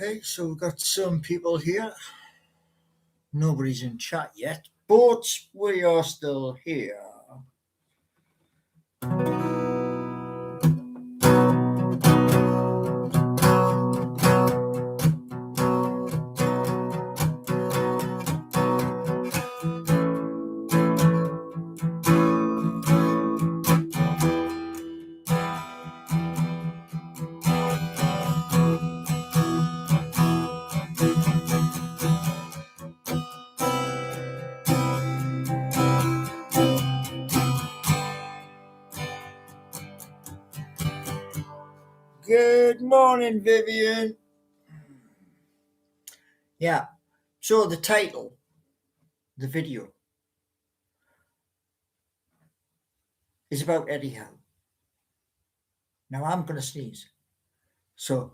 Okay, so we've got some people here. Nobody's in chat yet, but we are still here. Good morning, Vivian. Yeah, so the title, the video, is about Eddie Howe. Now I'm going to sneeze. So,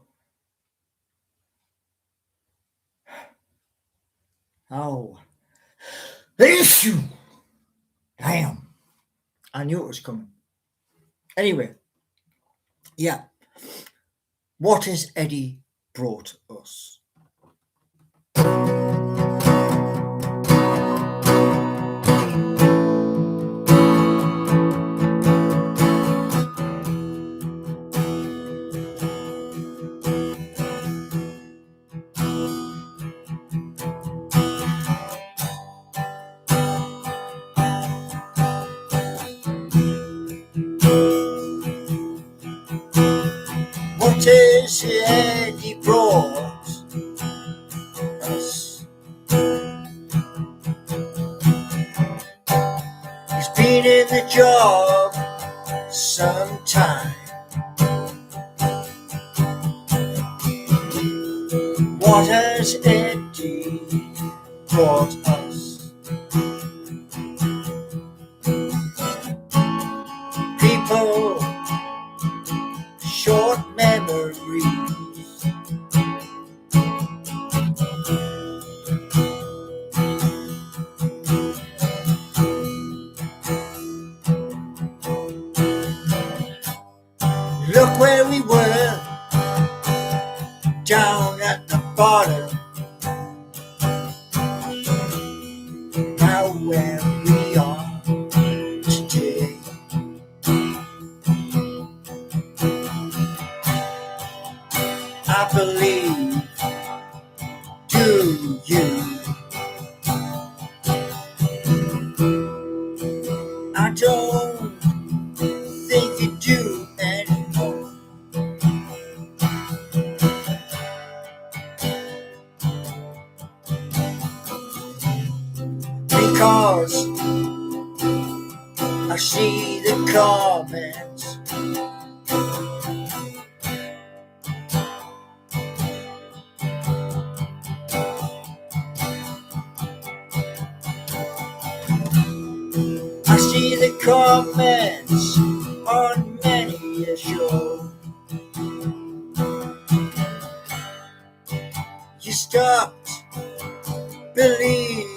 issue. Damn. I knew it was coming. Anyway, yeah. What has Eddie brought us? What has Eddie brought us? He's been in the job some time. What has Eddie brought us? People, short memories. Look where we were, down at the bottom. Now where we are today. I believe, do you? I don't think you do anymore. Because I see the comments. I see the comments on many a show. You stopped believing.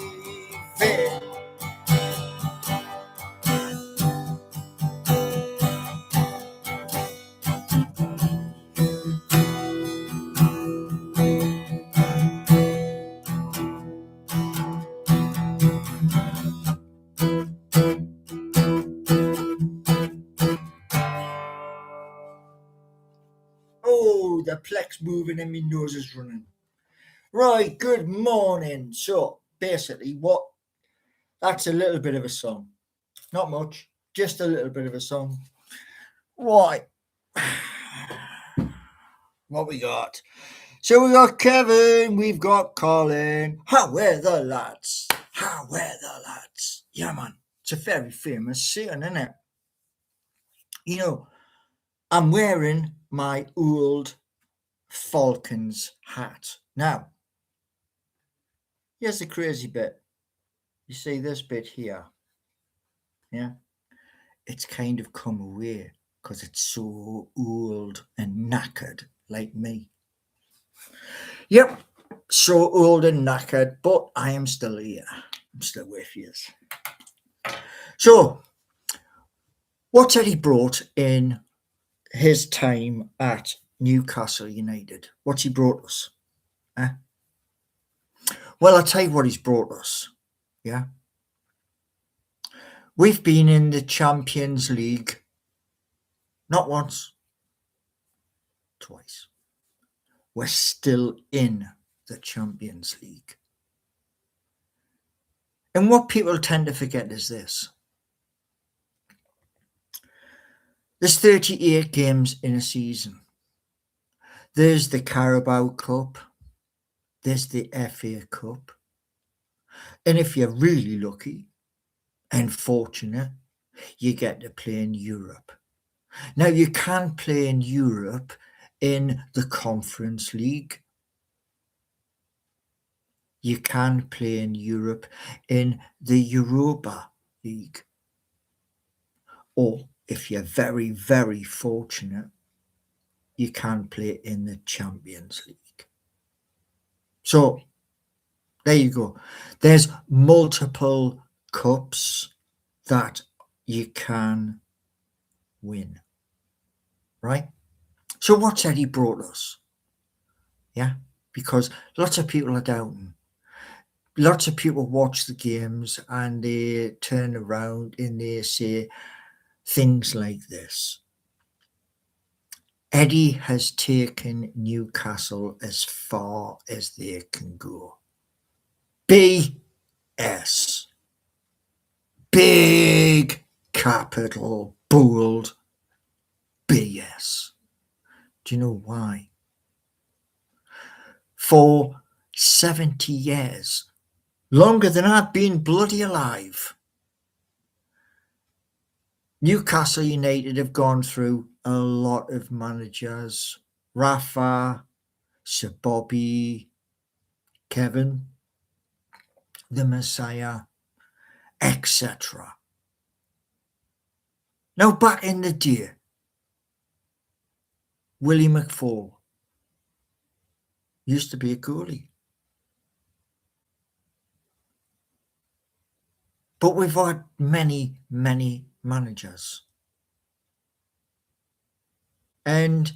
Oh, the plex moving and my nose is running. Right, good morning. So basically that's a little bit of a song. Not much, just a little bit of a song. Right. What we got? So we got Kevin, we've got Colin. How are the lads? How are the lads? Yeah, man. It's a very famous saying, isn't it? You know, I'm wearing my old Falcons hat. Now, here's the crazy bit. You see this bit here? Yeah? It's kind of come away because it's so old and knackered like me. Yep, so old and knackered, but I am still here. I'm still with you. So, what's Eddie brought in his time at Newcastle United? What's he brought us? Eh? Well, I'll tell you what he's brought us. Yeah. We've been in the Champions League not once, twice. We're still in the Champions League. And what people tend to forget is this. There's 38 games in a season. There's the Carabao Cup. There's the FA Cup. And if you're really lucky and fortunate, you get to play in Europe. Now, you can play in Europe in the Conference League. You can play in Europe in the Europa League. Or if you're very, very fortunate, you can play in the Champions League. So there you go. There's multiple cups that you can win, right? So what's Eddie brought us? Yeah, because lots of people are doubting. Lots of people watch the games and they turn around and they say things like this. Eddie has taken Newcastle as far as they can go. BS. Big capital bold BS. Do you know why? For 70 years, longer than I've been bloody alive, Newcastle United have gone through a lot of managers. Rafa, Sir Bobby, Kevin, the Messiah, etc. Now, back in the day, Willie McFall used to be a goalie. But we've had many, many managers. And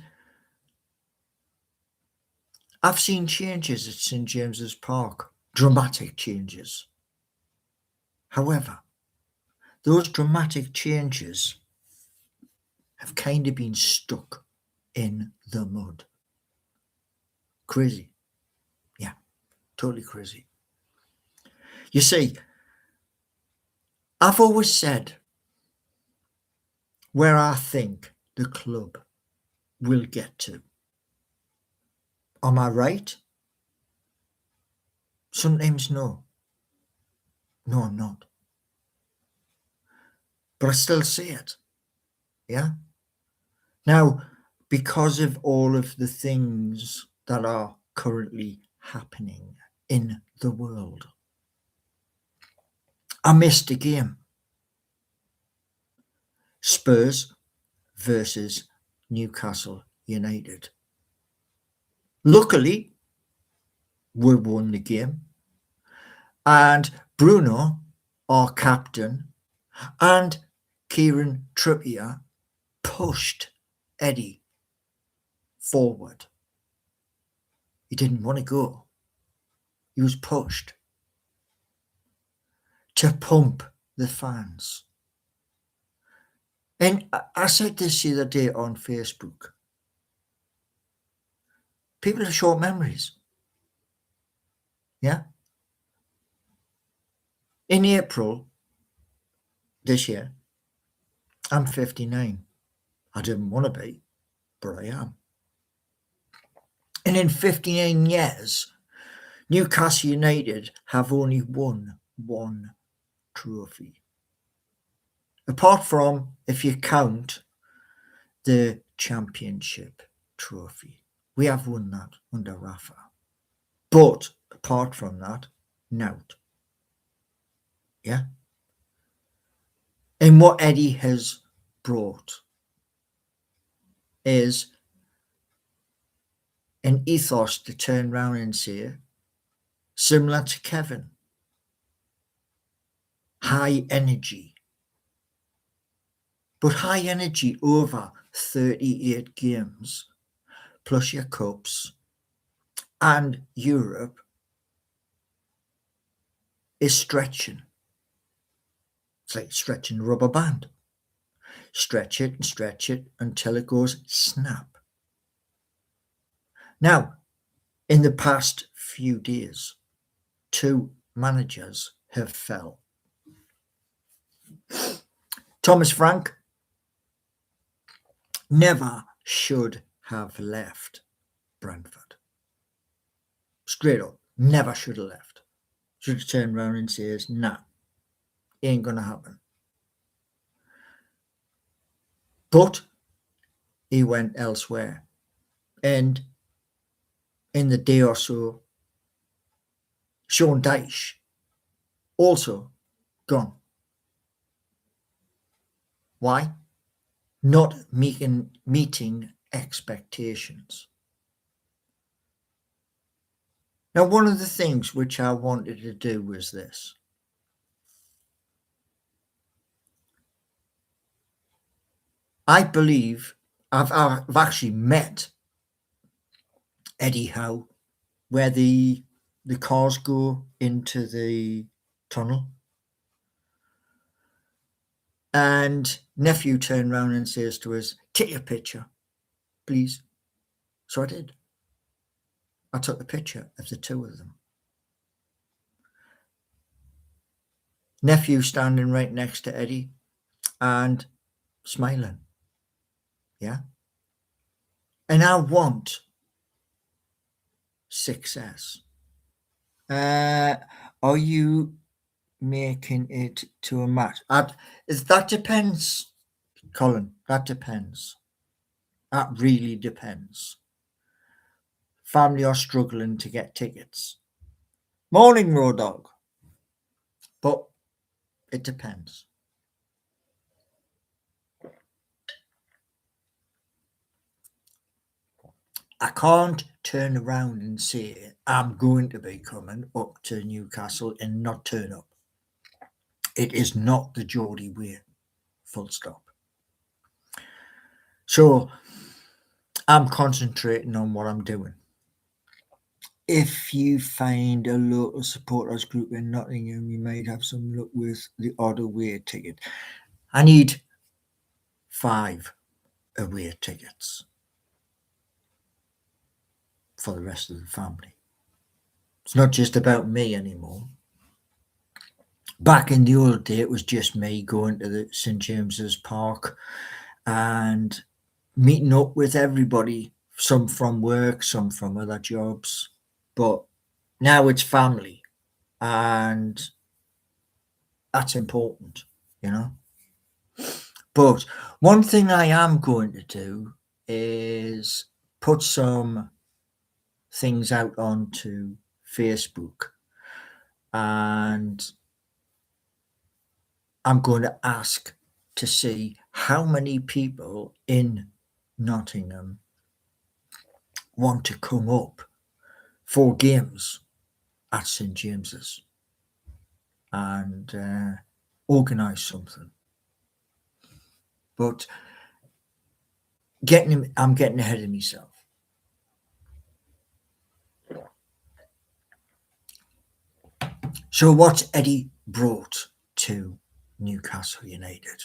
I've seen changes at St James's Park, dramatic changes. However, those dramatic changes have kind of been stuck in the mud. Crazy. Yeah, totally crazy. You see, I've always said where I think the club will get to. Am I right? Sometimes no. No, I'm not. But I still see it. Yeah? Now, because of all of the things that are currently happening in the world, I missed a game. Spurs versus Newcastle United. Luckily, we won the game. And Bruno, our captain, and Kieran Trippier pushed Eddie forward. He didn't want to go. He was pushed to pump the fans. And I said this the other day on Facebook. People have short memories. Yeah. In April this year, I'm 59. I didn't want to be, but I am. And in 59 years, Newcastle United have only won one trophy. Apart from, if you count, the championship trophy. We have won that under Rafa. But apart from that, nout. Yeah? And what Eddie has brought is an ethos to turn around and say, similar to Kevin, high energy. But high energy over 38 games, plus your cups, and Europe is stretching. It's like stretching a rubber band. Stretch it and stretch it until it goes snap. Now, in the past few days, 2 managers have fell. Thomas Frank never should have left Brentford. Straight up, never should have left. Should have turned around and says, nah, ain't gonna happen. But he went elsewhere. And in the day or so, Sean Dyche also gone. Why? Not meeting expectations. Now, one of the things which I wanted to do was this. I believe I've actually met Eddie Howe, where the cars go into the tunnel. And nephew turned around and says to us, take a picture, please. So I did. I took a picture of the 2 of them. Nephew standing right next to Eddie and smiling. Yeah. And I want success. Are you making it to a match? That depends, Colin. That depends. That really depends. Family are struggling to get tickets. Morning, Road Dog. But it depends. I can't turn around and say I'm going to be coming up to Newcastle and not turn up. It is not the Geordie way, full stop. So I'm concentrating on what I'm doing. If you find a local supporters group in Nottingham, you might have some luck with the odd away ticket. I need 5 away tickets for the rest of the family. It's not just about me anymore. Back in the old day, it was just me going to the St James's Park and meeting up with everybody, some from work, some from other jobs. But now it's family, and that's important, you know. But one thing I am going to do is put some things out onto Facebook, and I'm going to ask to see how many people in Nottingham want to come up for games at St James's and organise something. But I'm getting ahead of myself. So what's Eddie brought to Newcastle United?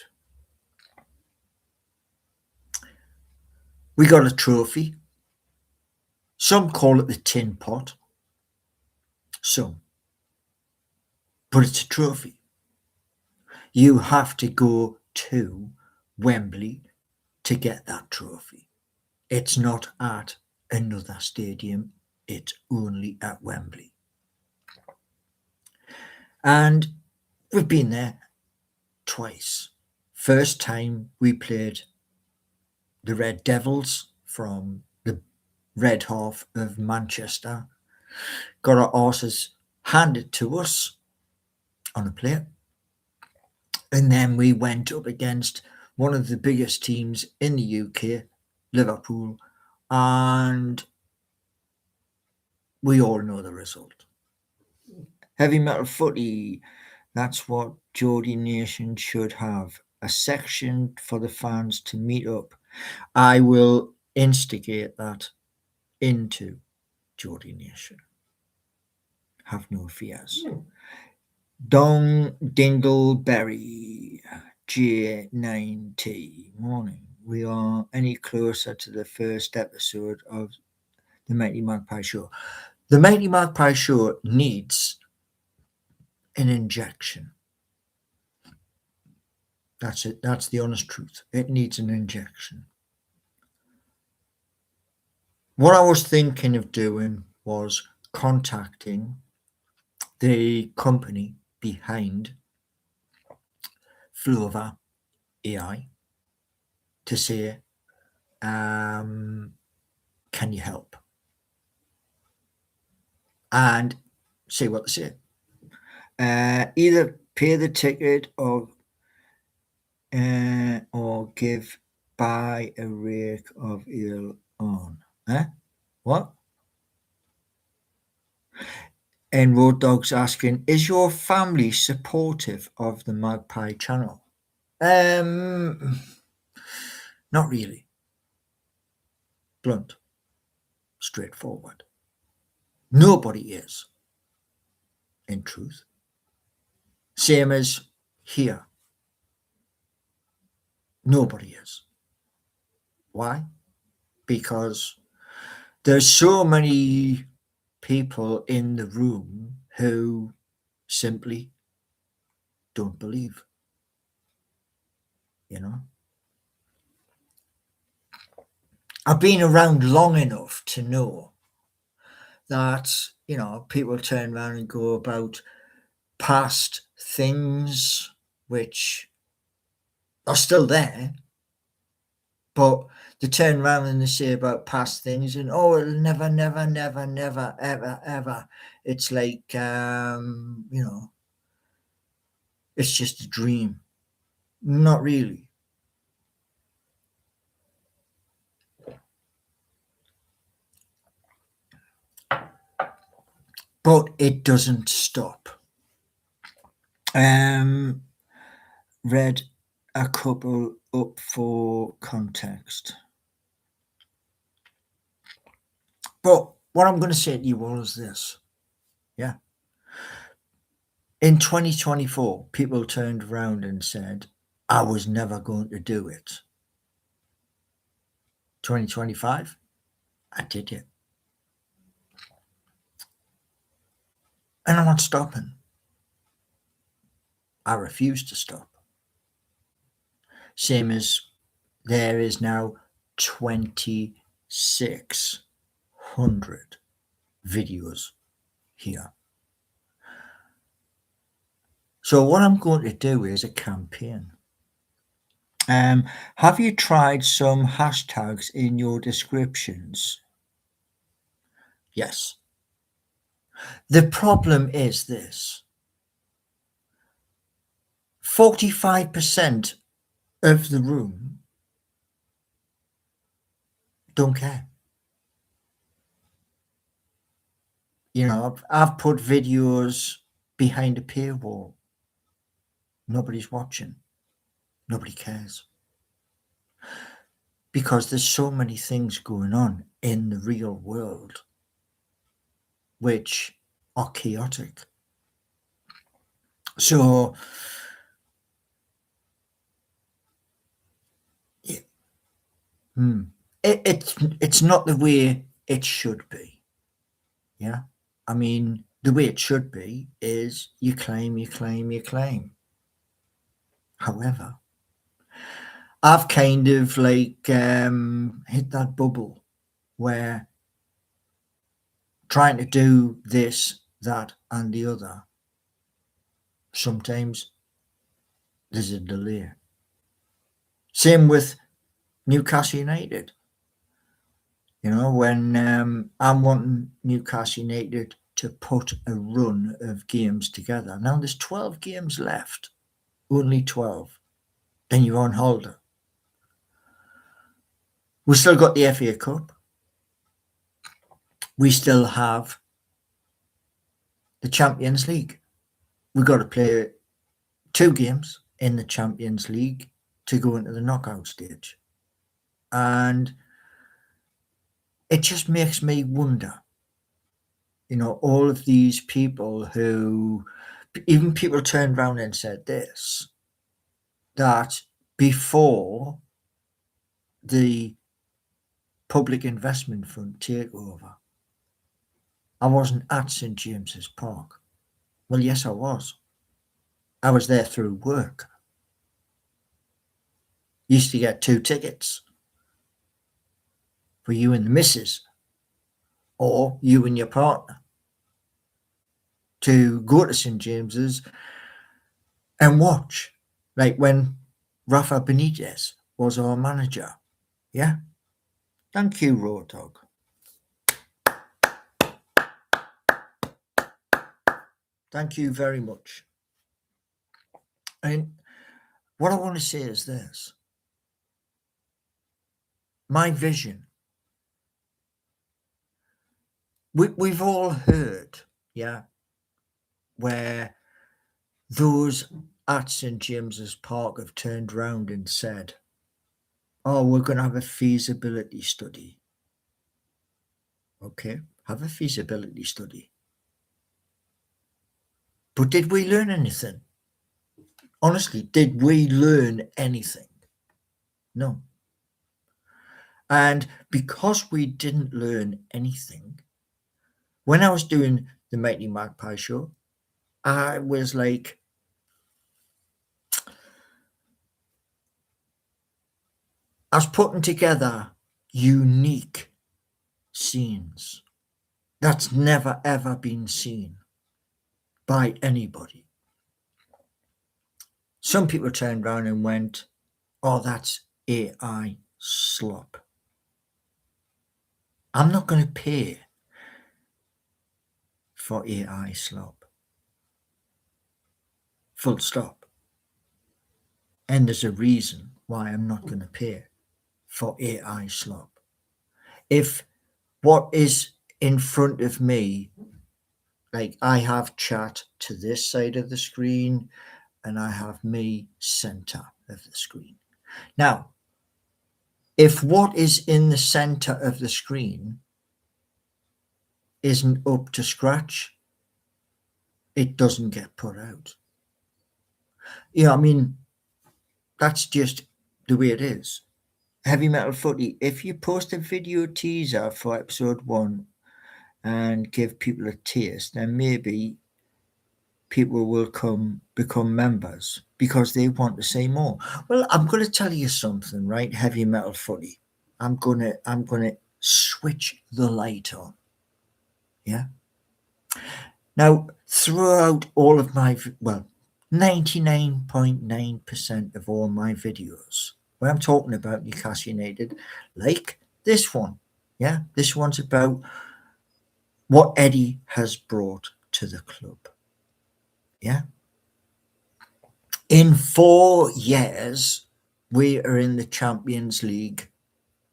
We got a trophy. Some call it the tin pot. Some. But it's a trophy. You have to go to Wembley to get that trophy. It's not at another stadium. It's only at Wembley. And we've been there twice. First time we played the Red Devils from the red half of Manchester. Got our arses handed to us on a plate. And then we went up against one of the biggest teams in the UK, Liverpool, and we all know the result. Heavy metal footy, that's what Geordie Nation should have. A section for the fans to meet up. I will instigate that into Geordie Nation. Have no fears. Dong Dingleberry J9T. Morning. We are any closer to the first episode of the Mighty Magpie Show. The Mighty Magpie Show needs an injection. That's it. That's the honest truth. It needs an injection. What I was thinking of doing was contacting the company behind Flova AI to say, can you help? And see what they say. Either pay the ticket or give by a rake of ill on. What? And Road Dog's asking, is your family supportive of the Magpie channel? Not really. Blunt. Straightforward. Nobody is. In truth. Same as here. Nobody is. Why? Because there's so many people in the room who simply don't believe. You know? I've been around long enough to know that, you know, people turn around and go about past things which are still there, but they turn around and they say about past things and, oh, it'll never, never, never, never, ever, ever. It's like, you know, it's just a dream. Not really. But it doesn't stop. Read a couple up for context. But what I'm going to say to you all is this. Yeah. In 2024, people turned around and said, I was never going to do it. 2025, I did it. And I'm not stopping. I refuse to stop. Same as there is now 2,600 videos here. So what I'm going to do is a campaign. Have you tried some hashtags in your descriptions? Yes. The problem is this. 45% of the room don't care. You know, I've put videos behind a paywall. Nobody's watching. Nobody cares. Because there's so many things going on in the real world which are chaotic. So, it's not the way it should be. Yeah. I mean, the way it should be is you claim, you claim, you claim. However, I've kind of like hit that bubble where trying to do this, that, and the other, sometimes there's a delay. Same with Newcastle United. You know, when I'm wanting Newcastle United to put a run of games together. Now there's 12 games left, only 12. Then you're on holiday. We've still got the FA Cup. We still have the Champions League. We've got to play 2 games in the Champions League to go into the knockout stage. And it just makes me wonder, all of these people who, even people turned around and said this, that before the Public Investment Fund takeover, I wasn't at St James's Park. Well, yes, I was. I was there through work. Used to get 2 tickets for you and the missus, or you and your partner, to go to St James's and watch, like when Rafa Benitez was our manager. Yeah. Thank you, Raw Dog. Thank you very much. And what I want to say is this. My vision. We've all heard, yeah, where those at St James's Park have turned round and said, oh, we're going to have a feasibility study. Okay, have a feasibility study. But did we learn anything? Honestly, did we learn anything? No. And because we didn't learn anything, when I was doing the Mighty Magpie show, I was like, I was putting together unique scenes that's never ever been seen by anybody. Some people turned around and went, oh, that's AI slop. I'm not going to pay for AI slop. Full stop. And there's a reason why I'm not going to pay for AI slop. If what is in front of me, like I have chat to this side of the screen and I have me center of the screen. Now, if what is in the center of the screen isn't up to scratch, it doesn't get put out. I mean, that's just the way it is. Heavy Metal Footy, if you post a video teaser for episode 1 and give people a taste, then maybe people will become members because they want to say more. Well, I'm going to tell you something, right? Heavy Metal Footy. I'm gonna switch the light on. Yeah. Now, throughout all of my 99.9% of all my videos, when I'm talking about Newcastle United, like this one, yeah, this one's about what Eddie has brought to the club. Yeah. In 4 years, we are in the Champions League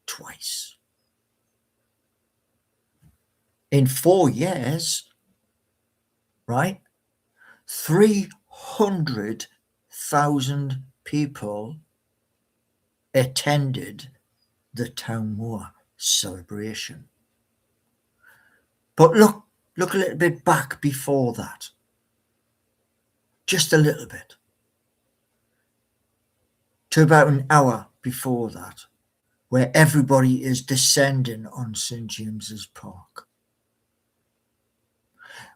twice. In 4 years, right, 300,000 people attended the Town Moor celebration. But look a little bit back before that. Just a little bit. To about an hour before that, where everybody is descending on St James's Park.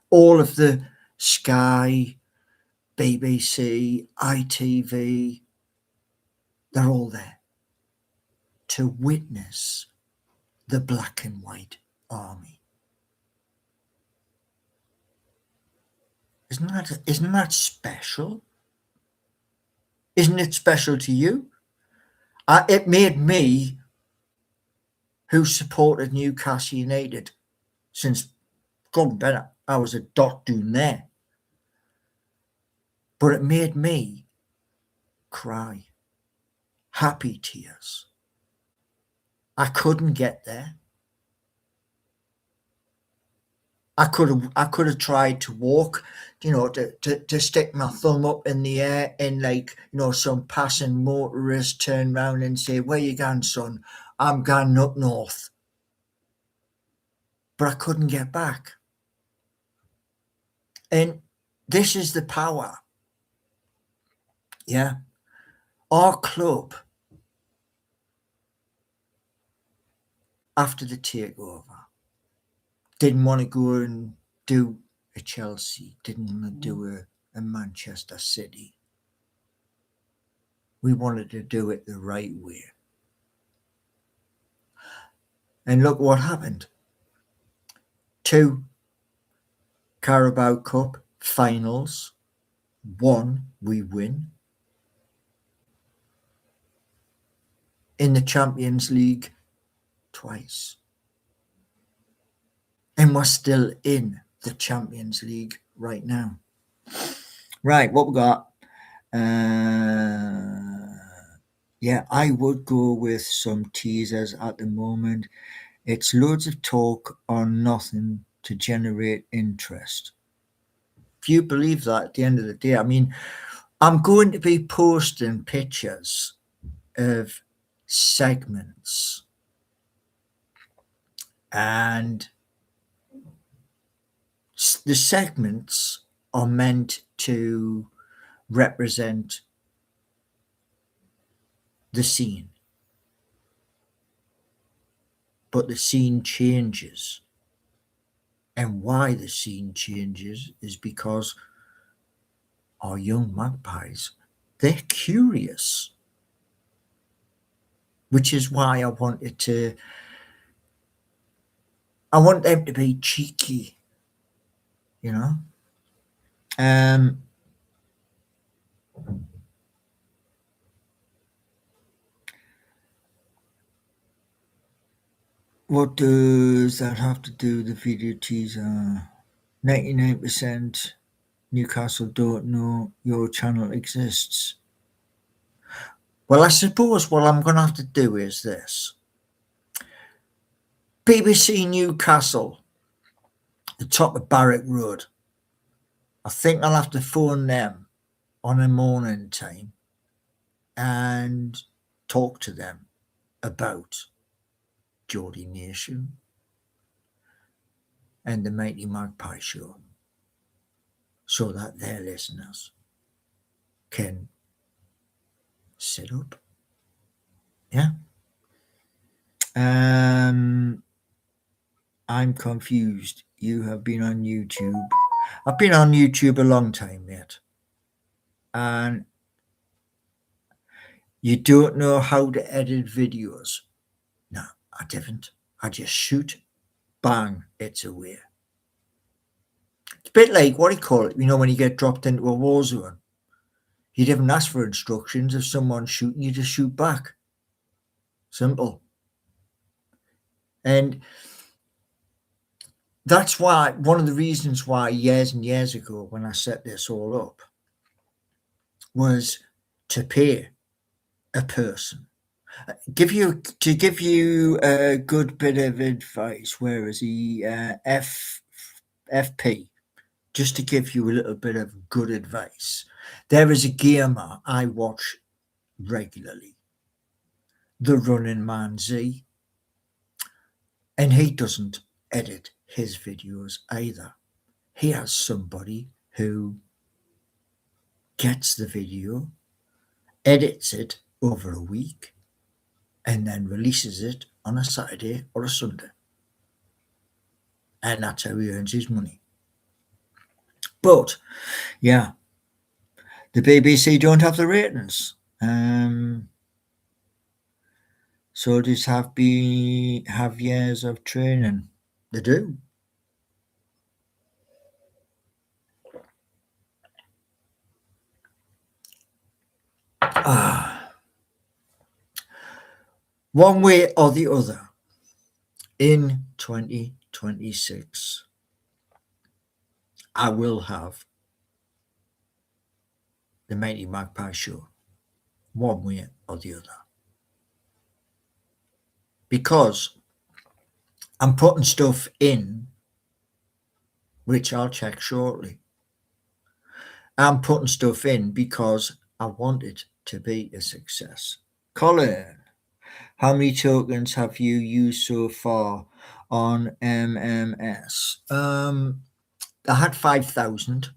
All of the Sky, BBC, ITV, they're all there to witness the black and white army. Isn't that special? Isn't it special to you? It made me, who supported Newcastle United since God better, I was a dot doon there. But it made me cry. Happy tears. I couldn't get there. I could have tried to walk, to stick my thumb up in the air and some passing motorist turn round and say, where you going, son? I'm going up north. But I couldn't get back. And this is the power. Yeah. Our club, after the takeover, didn't want to go and do a Chelsea, didn't want to do a Manchester City. We wanted to do it the right way. And look what happened. 2 Carabao Cup finals. 1 we win. In the Champions League twice. And we're still in the Champions League right now. Right, what we got? Yeah, I would go with some teasers at the moment. It's loads of talk on nothing to generate interest. If you believe that at the end of the day, I mean, I'm going to be posting pictures of segments, and the segments are meant to represent the scene, but the scene changes. And why the scene changes is because our young magpies, they're curious, which is why I want them to be cheeky, you know. What does that have to do with the video teaser? 99% Newcastle don't know your channel exists. Well, I suppose what I'm going to have to do is this. BBC Newcastle, the top of Barrack Road. I think I'll have to phone them on a morning time and talk to them about Geordie Nation and the Mighty Magpie Show so that their listeners can sit up. Yeah. I'm confused. You have been on YouTube. I've been on YouTube a long time yet. And you don't know how to edit videos. No, I didn't. I just shoot, bang, it's away. It's a bit like, what do you call it? You know, when you get dropped into a war zone, you didn't ask for instructions. If someone's shooting, you just shoot back. Simple. And that's why, one of the reasons why years and years ago, when I set this all up, was to pay a person. To give you a good bit of advice, where is he? FP, just to give you a little bit of good advice. There is a gamer I watch regularly, the Running Man Z, and he doesn't edit his videos either. He has somebody who gets the video, edits it over a week, and then releases it on a Saturday or a Sunday. And that's how he earns his money. But, yeah, the BBC don't have the ratings. Soldiers have years of training. They do. One way or the other, in 2026, I will have the Mighty Magpie Show, one way or the other. Because I'm putting stuff in, which I'll check shortly. I'm putting stuff in because I want it to be a success. Colin, how many tokens have you used so far on MMS? I had 5,000,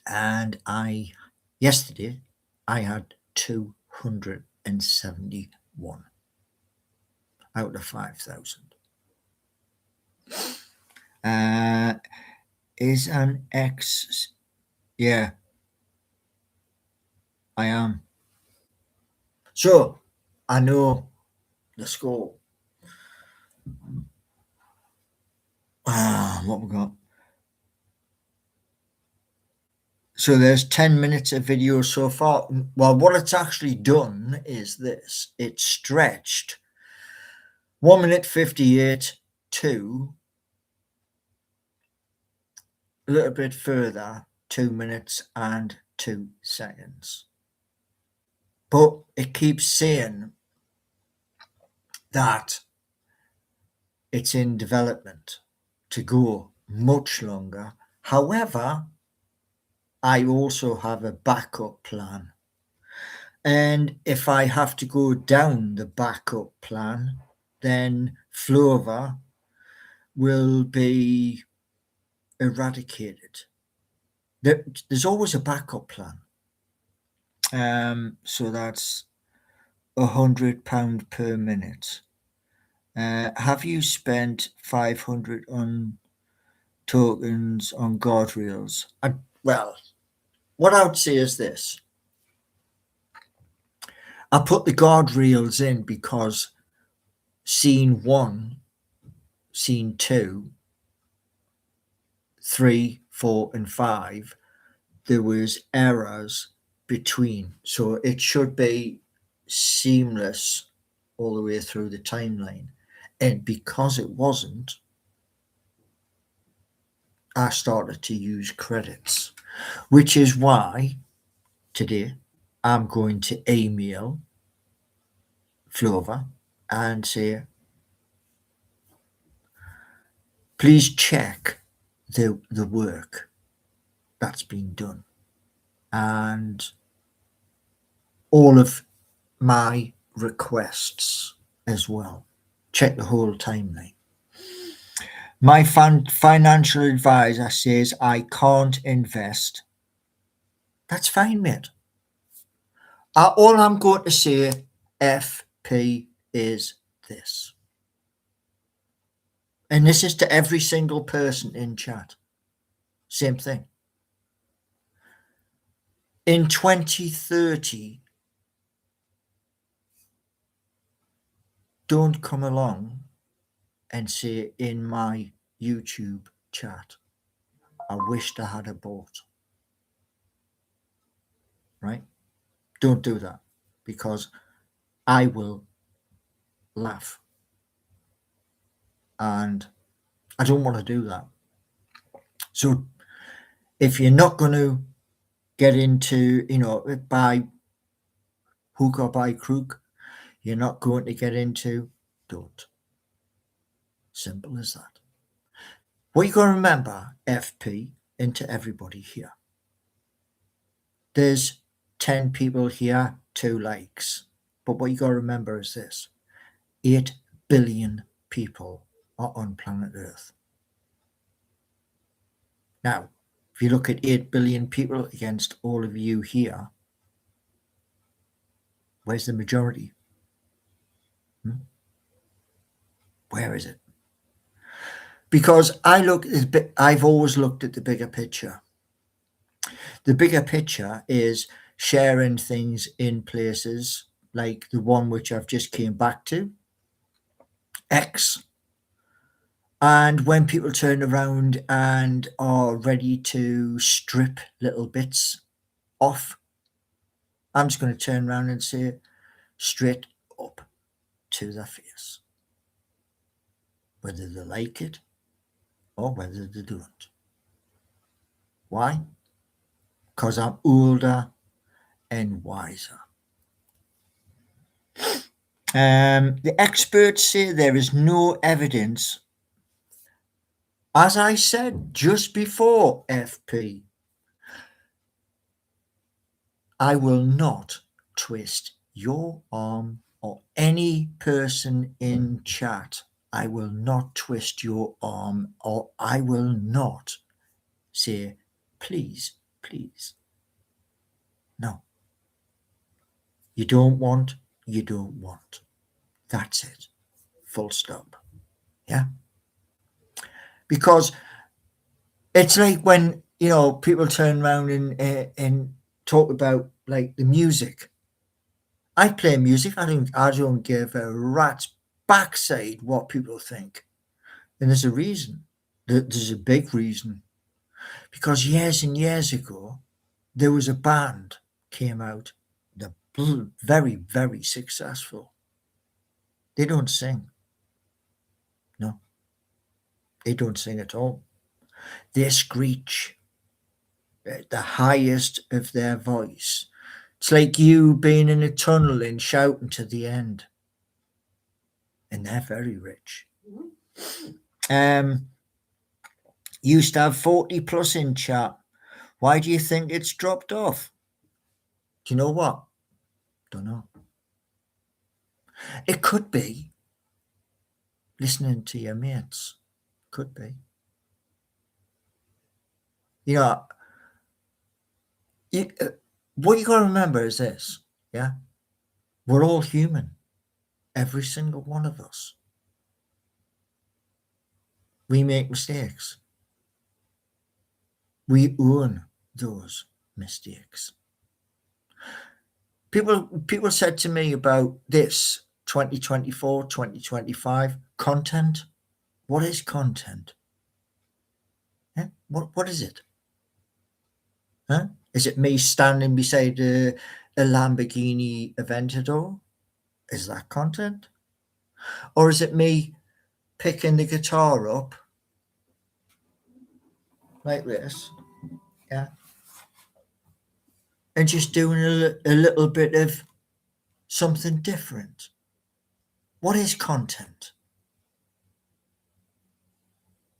and yesterday I had 271 out of 5,000. Is an X? Yeah, I am. So I know the score. What we got? So there's 10 minutes of video so far. Well, what it's actually done is this. It's stretched 1 minute 58 to a little bit further, 2 minutes and 2 seconds. But it keeps saying that it's in development to go much longer. However, I also have a backup plan. And if I have to go down the backup plan, then Flova will be eradicated. There's always a backup plan. So that's £100 per minute. Have you spent 500 on tokens on guardrails? Well, what I would say is this. I put the guardrails in because scene 1, scene 2, 3, 4, and 5, there was errors between. So it should be seamless all the way through the timeline. And because it wasn't, I started to use credits, which is why today I'm going to email Flova and say, please check the work that's been done and all of my requests as well. Check the whole timeline. My financial advisor says I can't invest. That's fine, mate. All I'm going to say, FP, is this. And this is to every single person in chat. Same thing. In 2030, don't come along and say in my YouTube chat, I wished I had a boat. Right? Don't do that, because I will laugh. And I don't want to do that. So if you're not going to get into, by hook or by crook, you're not going to get into, don't. Simple as that. What you got to remember, FP, into everybody here. There's 10 people here, 2 likes. But what you got to remember is this. 8 billion people are on planet Earth. Now, if you look at 8 billion people against all of you here, where's the majority? Where is it? Because I've always looked at the bigger picture. The bigger picture is sharing things in places like the one which I've just came back to, X. And when people turn around and are ready to strip little bits off, I'm just going to turn around and say straight up to their face, whether they like it or whether they don't. Why? Because I'm older and wiser. The experts say there is no evidence. As I said just before, FP, I will not twist your arm or any person in chat. I will not twist your arm, or I will not say, please, please. No. You don't want, you don't want. That's it. Full stop. Yeah. Because it's like when, people turn around and talk about like the music. I play music. I don't give a rat's backside what people think. And there's a reason. There's a big reason. Because years and years ago, there was a band came out, they're very, very successful. They don't sing. No, they don't sing at all. They screech at the highest of their voice. It's like you being in a tunnel and shouting to the end. And they're very rich. Used to have 40 plus in chat. Why do you think it's dropped off? Do you know what? Don't know. It could be listening to your mates. Could be. What you got to remember is this, yeah? We're all human. Every single one of us. We make mistakes. We own those mistakes. People said to me about this 2024, 2025 content. What is content? Yeah? What is it? Huh? Is it me standing beside a Lamborghini Aventador? Is that content? Or is it me picking the guitar up like this, yeah, and just doing a little bit of something different? What is content?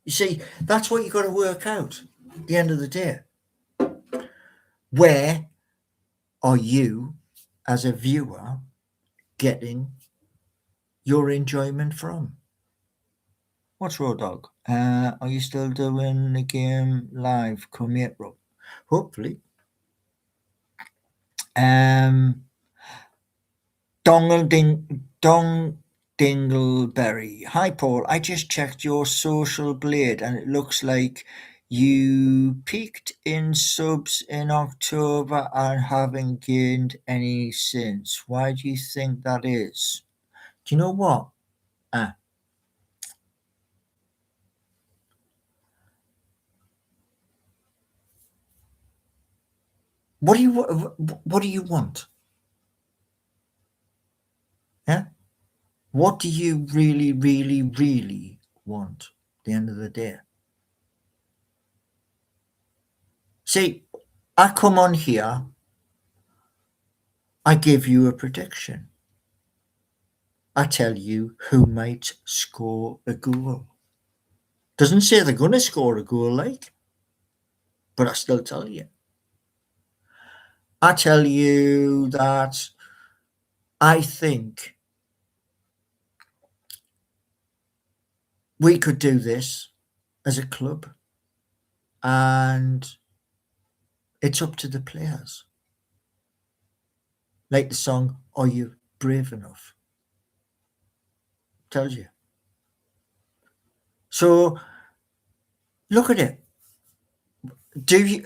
You see, that's what you've got to work out at the end of the day. Where are you, as a viewer, getting your enjoyment from? What's Road Dog? Are you still doing the game live come April? Hopefully. Dingleberry. Hi, Paul. I just checked your social blade and it looks like you peaked in subs in October and haven't gained any since. Why do you think that is? Do you know what? What do you want? Yeah? What do you really, really, really want at the end of the day? See, I come on here, I give you a prediction. I tell you who might score a goal. Doesn't say they're going to score a goal, like, but I still tell you. I tell you that I think we could do this as a club, and it's up to the players. Like the song, Are You Brave Enough? Tells you. So look at it. Do you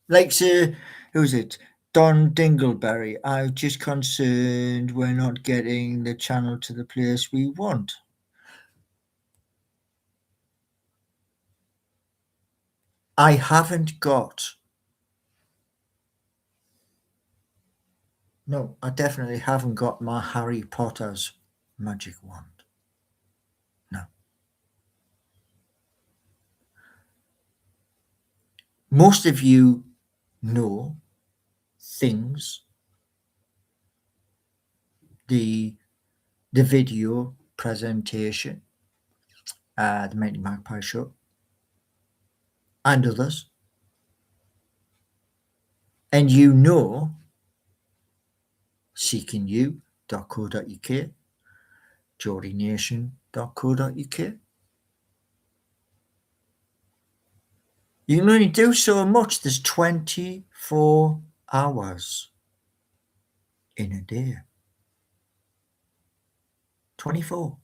like say who's it? Don Dingleberry. I'm just concerned we're not getting the channel to the place we want. I haven't got. No, I definitely haven't got my Harry Potter's magic wand. No. Most of you know things, the video presentation, the Mighty Magpie Show, and others. And you know seekingyou.co.uk, Geordie Nation, You can only do so much. There's 24 hours in a day. 24.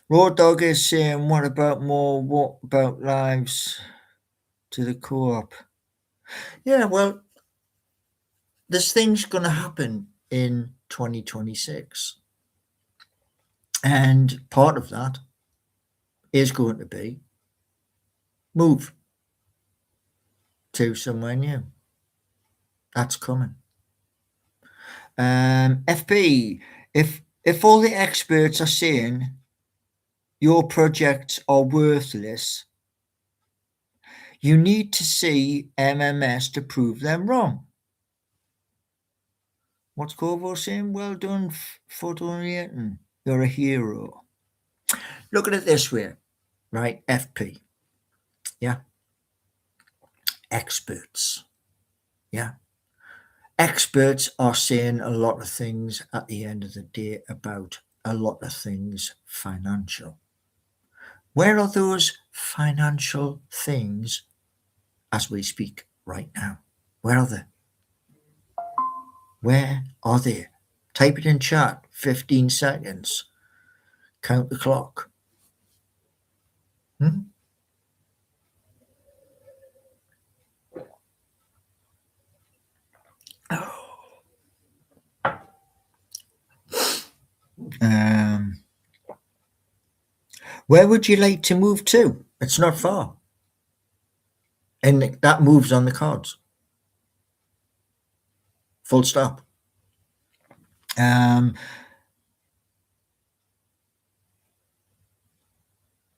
Raw Dog is saying, what about lives to the co-op? Yeah, well, there's things going to happen in 2026. And part of that is going to be move to somewhere new. That's coming. FP, if all the experts are saying your projects are worthless, you need to see MMS to prove them wrong. What's Corvo saying? Well done, Photonating. You're a hero. Look at it this way, right? FP. Yeah. Experts. Yeah. Experts are saying a lot of things at the end of the day about a lot of things financial. Where are those financial things as we speak right now? Where are they? Where are they? Type it in chat. 15 seconds. Count the clock. Where would you like to move to? It's not far. And that moves on the cards. Full stop.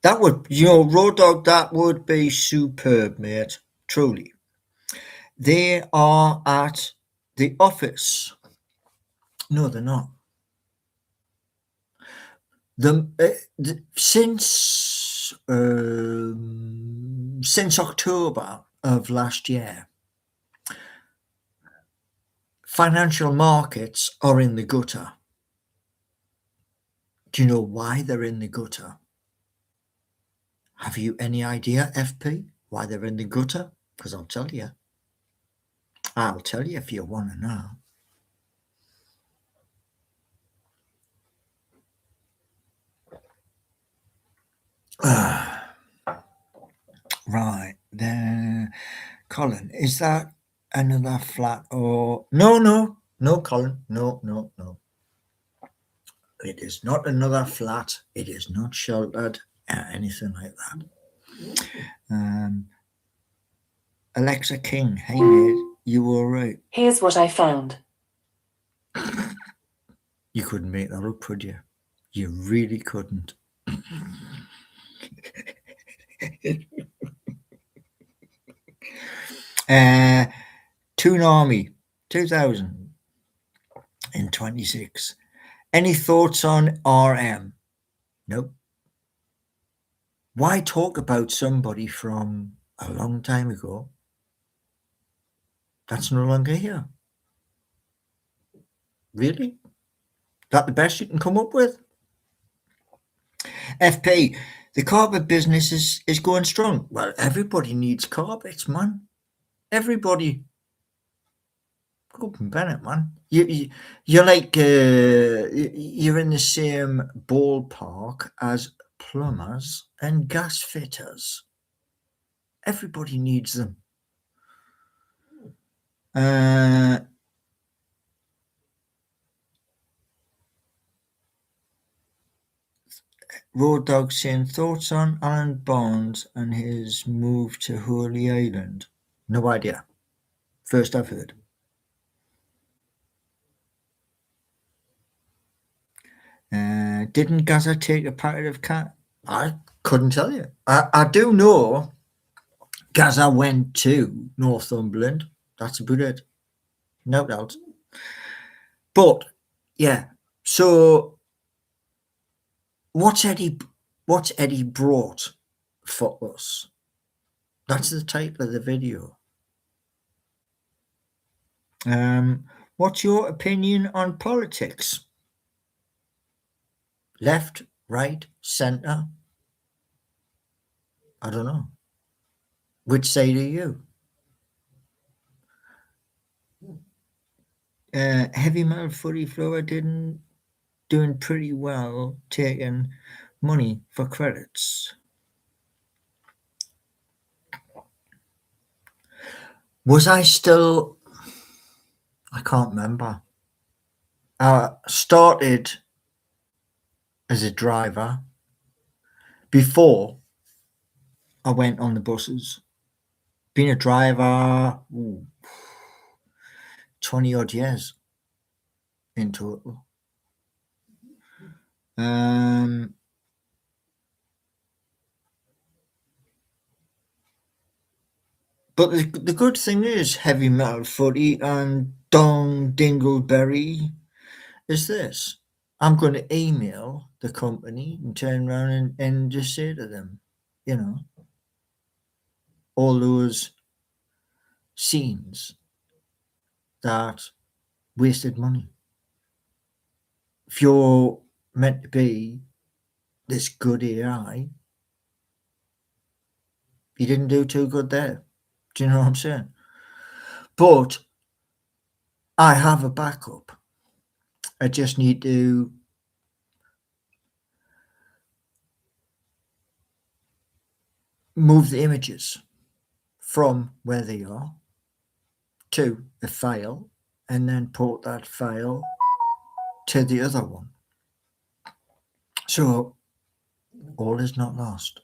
That would, Road Dog, that would be superb, mate. Truly. They are at the office. No, they're not. Since October of last year, financial markets are in the gutter. Do you know why they're in the gutter? Have you any idea, FP, why they're in the gutter? Because I'll tell you. I'll tell you if you want to know. Right there. Colin, is that another flat or... No, Colin. No. It is not another flat. It is not sheltered. Anything like that. Alexa King, hey mate, you all right? Here's what I found. You couldn't make that up, could you? You really couldn't. Toon Army 2026. Any thoughts on RM? Nope. Why talk about somebody from a long time ago that's no longer here? Really? That the best you can come up with? FP, the carpet business is going strong. Well, everybody needs carpets, man. Everybody. Good and Bennett, man. You're like you're in the same ballpark as plumbers and gas fitters. Everybody needs them. Road Dog saying, thoughts on Alan Barnes and his move to Holy Island? No idea. First I've heard. Didn't Gaza take a packet of cat? I couldn't tell you. I do know Gaza went to Northumberland. That's about it. No doubt. But yeah, so what's Eddie brought for us? That's the title of the video. What's your opinion on politics? Left, right, centre? I don't know. Which side are you? Heavy metal footy floor doing pretty well, taking money for credits. Was I still? I can't remember. I started as a driver before I went on the buses. Been a driver 20 odd years in total. But the good thing is heavy metal footy and Dong Dingleberry is this. I'm going to email the company and turn around and just say to them, you know, all those scenes that wasted money. If you're meant to be this good AI, you didn't do too good there. Do you know what I'm saying? But I have a backup. I just need to move the images from where they are to a file and then port that file to the other one. So all is not lost.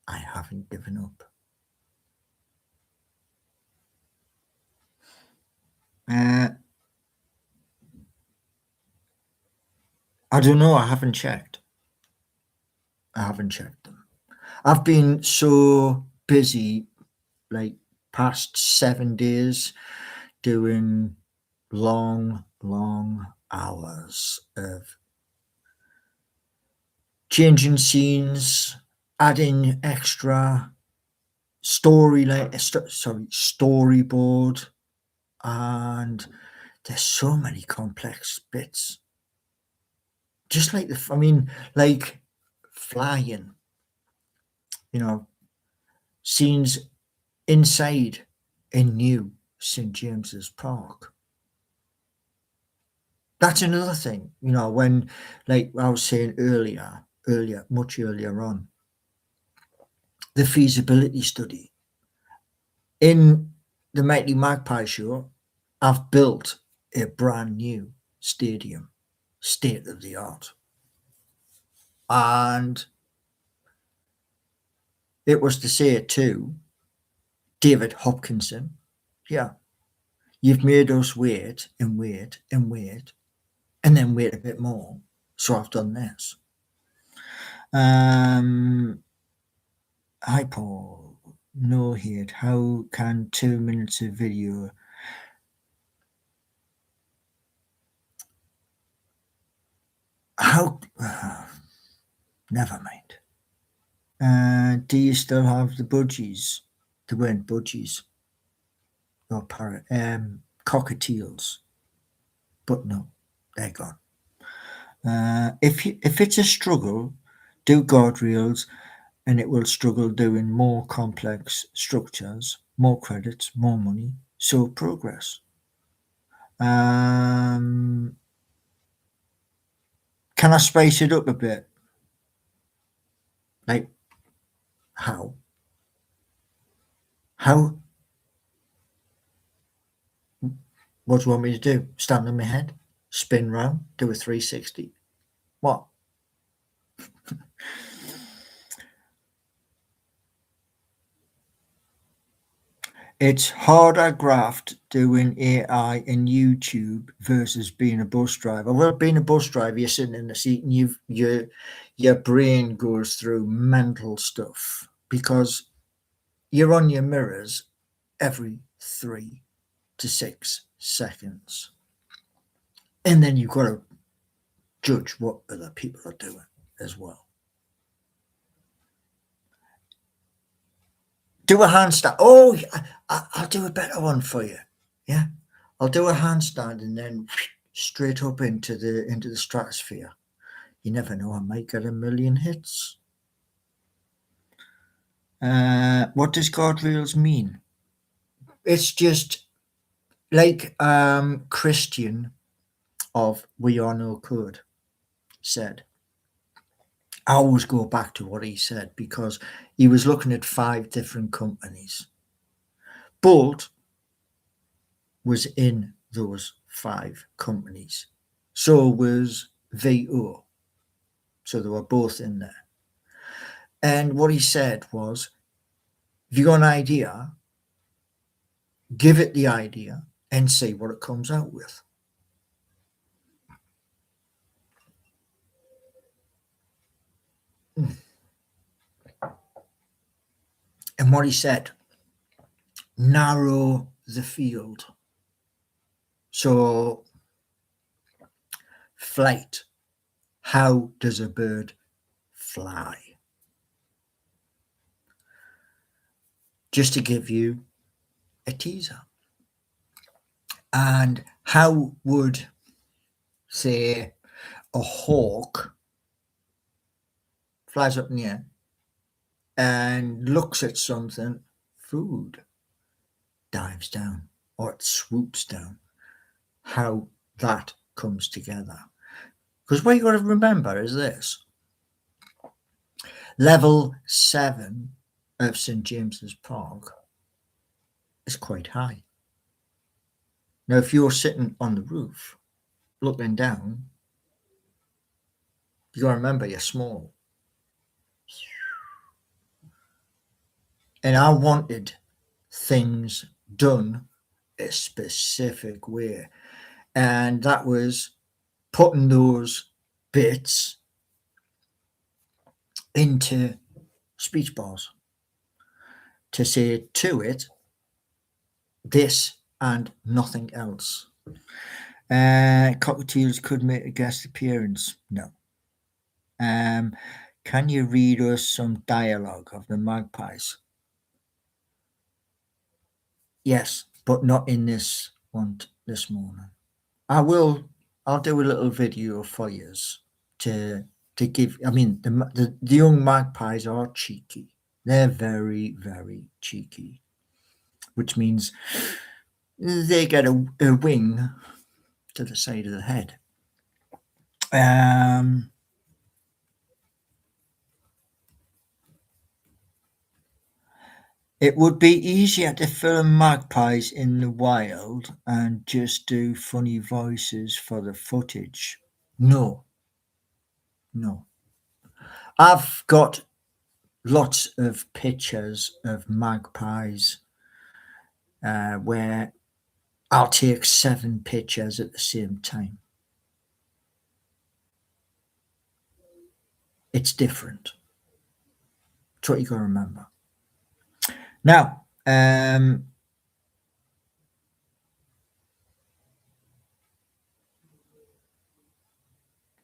I haven't given up. I don't know. I haven't checked. Them. I've been so busy, like past 7 days, doing long hours of changing scenes, adding extra storyboard, and there's so many complex bits. Just like like flying, scenes inside a new St. James's Park. That's another thing, when, like I was saying much earlier on, the feasibility study. In the Mighty Magpie show, I've built a brand new stadium, state of the art. And it was to say to David Hopkinson, yeah, you've made us wait and wait and wait and then wait a bit more. So I've done this. Hi, Paul. No hate. How can 2 minutes of video never mind. Do you still have the budgies? They weren't budgies or cockatiels, but no, they're gone. If it's a struggle, do guardrails, and it will struggle doing more complex structures, more credits, more money. So progress. Can I spice it up a bit? Like how? How? What do you want me to do? Stand on my head? Spin round? Do a 360? What? It's harder graft doing AI and YouTube versus being a bus driver. Well, being a bus driver, you're sitting in the seat and your brain goes through mental stuff because you're on your mirrors every 3 to 6 seconds. And then you've got to judge what other people are doing as well. Do a handstand. Oh, I'll do a better one for you. Yeah, I'll do a handstand and then straight up into the stratosphere. You never know, I might get 1 million hits. What does guardrails mean? It's just like Christian of We Are No Code said. I always go back to what he said because he was looking at 5 different companies. Bolt was in those 5 companies. So was VO. So they were both in there. And what he said was, if you got an idea, give it the idea and see what it comes out with. And what he said, narrow the field. So, flight. How does a bird fly? Just to give you a teaser. And how would, say, a hawk flies up in the air and looks at something, food, dives down or it swoops down? How that comes together. Because what you got to remember is this. Level 7 of St. James's Park is quite high. Now, if you're sitting on the roof looking down, you got to remember you're small. And I wanted things done a specific way. And that was putting those bits into speech bars to say to it, this and nothing else. Cockatiels could make a guest appearance. No. Can you read us some dialogue of the magpies? Yes, but not in this one this morning. I'll do a little video for you to give. I mean, the young magpies are cheeky. They're very, very cheeky, which means they get a wing to the side of the head. It would be easier to film magpies in the wild and just do funny voices for the footage. No. I've got lots of pictures of magpies where I'll take 7 pictures at the same time. It's different. That's what you got to remember. Now,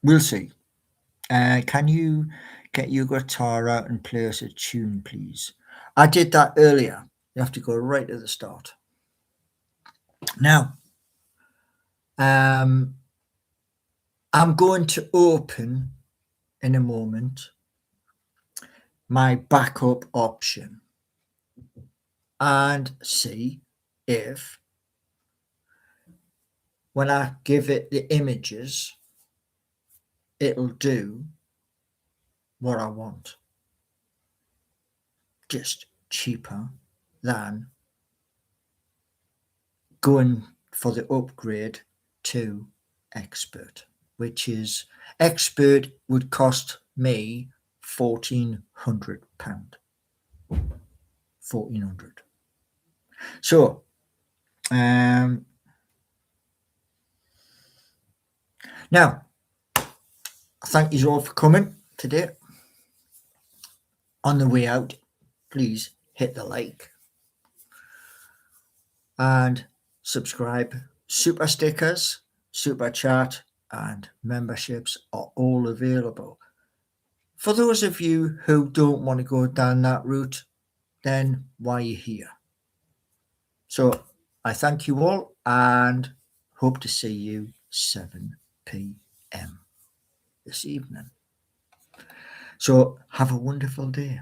we'll see. Can you get your guitar out and play us a tune, please? I did that earlier. You have to go right at the start. Now, I'm going to open in a moment my backup option and see if when I give it the images, it'll do what I want. Just cheaper than going for the upgrade to Expert, which is Expert would cost me £1,400. 1,400. So, now, thank you all for coming today. On the way out, please hit the like and subscribe. Super stickers, super chat, and memberships are all available. For those of you who don't want to go down that route, then why are you here? So I thank you all and hope to see you 7 p.m. this evening. So have a wonderful day.